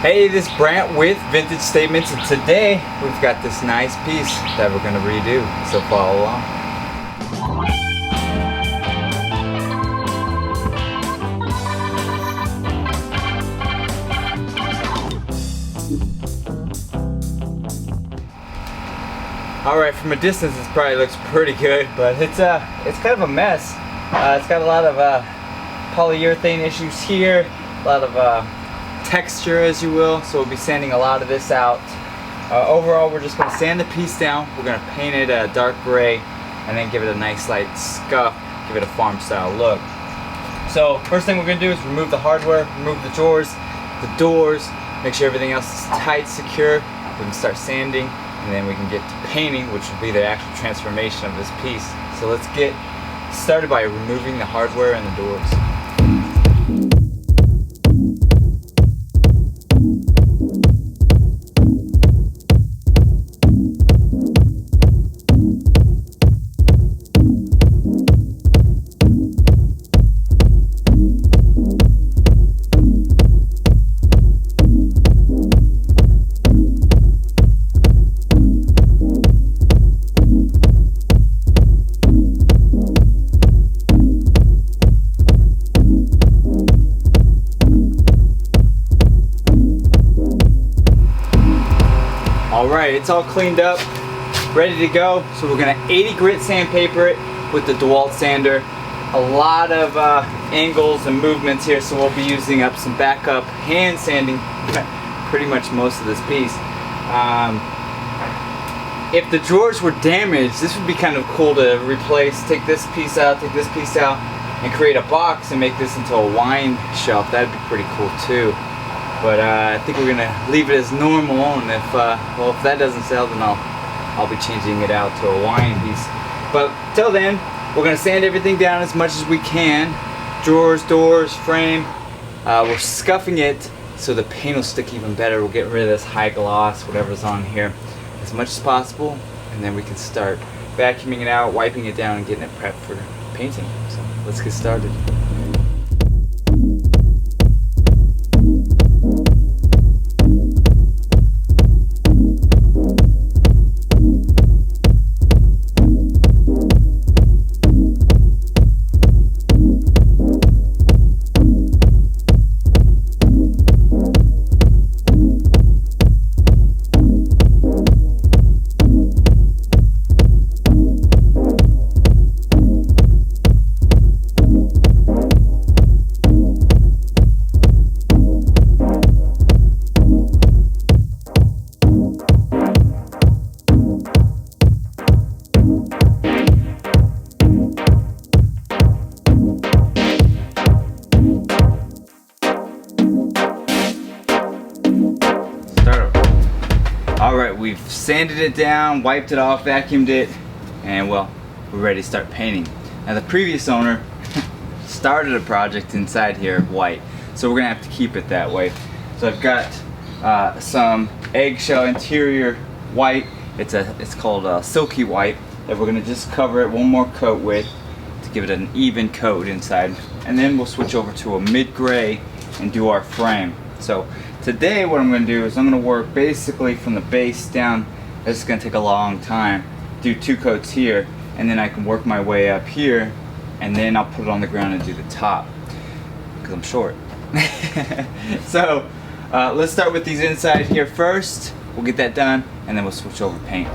Hey, this is Brant with Vintage Statements, and today we've got this nice piece that we're going to redo, so follow along. Alright, from a distance it probably looks pretty good, but it's kind of a mess. It's got a lot of polyurethane issues here, a lot of texture, as you will, so we'll be sanding a lot of this out. Overall, we're just going to sand the piece down, we're going to paint it a dark gray, and then give it a nice light scuff, give it a farm style look. So first thing we're going to do is remove the hardware, remove the drawers, the doors, make sure everything else is tight, secure. We can start sanding, and then we can get to painting, which will be the actual transformation of this piece. So let's get started by removing the hardware and the doors. Alright, it's all cleaned up, ready to go. So we're going to 80 grit sandpaper it with the DeWalt sander. A lot of angles and movements here, so we'll be using up some backup hand sanding pretty much most of this piece. If the drawers were damaged, this would be kind of cool to replace. Take this piece out, and create a box and make this into a wine shelf. That'd be pretty cool too. But I think we're gonna leave it as normal, and if that doesn't sell, then I'll be changing it out to a wine piece. But till then, we're gonna sand everything down as much as we can. Drawers, doors, frame. We're scuffing it so the paint will stick even better. We'll get rid of this high gloss, whatever's on here, as much as possible, and then we can start vacuuming it out, wiping it down, and getting it prepped for painting. So let's get started. Alright, we've sanded it down, wiped it off, vacuumed it, and well, we're ready to start painting. Now the previous owner started a project inside here white, so we're gonna have to keep it that way. So I've got some eggshell interior white. It's called Silky white, that we're gonna just cover it one more coat with to give it an even coat inside, and then we'll switch over to a mid-gray and do our frame. So today what I'm going to do is I'm going to work basically from the base down. This is going to take a long time. Do 2 coats here, and then I can work my way up here, and then I'll put it on the ground and do the top, because I'm short. So let's start with these inside here first. We'll get that done, and then we'll switch over paint.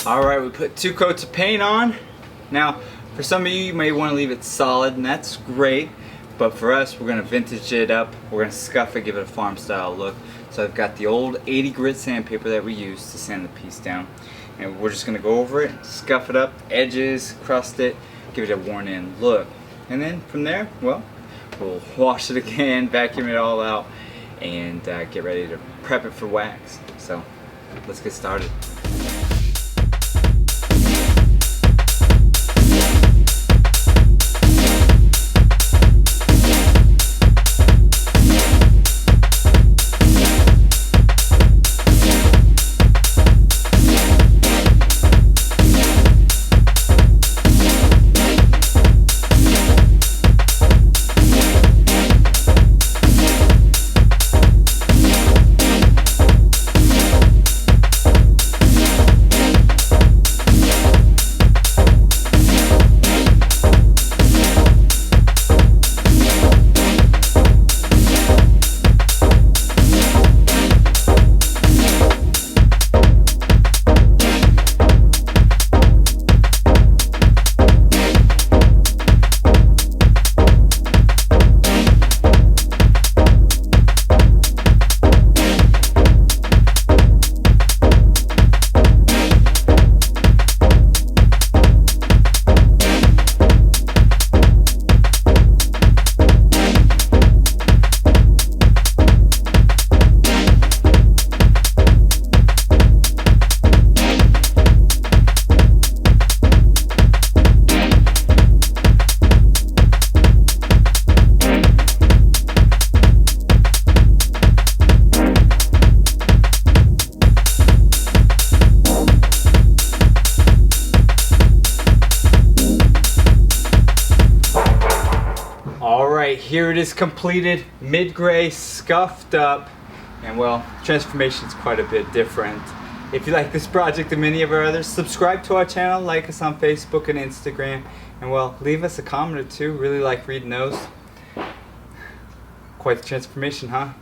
Alright, we put 2 coats of paint on. Now, for some of you, you may want to leave it solid, and that's great. But for us, we're going to vintage it up. We're going to scuff it, give it a farm style look. So I've got the old 80 grit sandpaper that we use to sand the piece down. And we're just going to go over it, scuff it up, edges, crust it, give it a worn in look. And then from there, well, we'll wash it again, vacuum it all out, and get ready to prep it for wax. So let's get started. Alright, here it is completed, mid-gray, scuffed up, and well, transformation is quite a bit different. If you like this project and many of our others, subscribe to our channel, like us on Facebook and Instagram, and well, leave us a comment or two. Really like reading those. Quite the transformation, huh?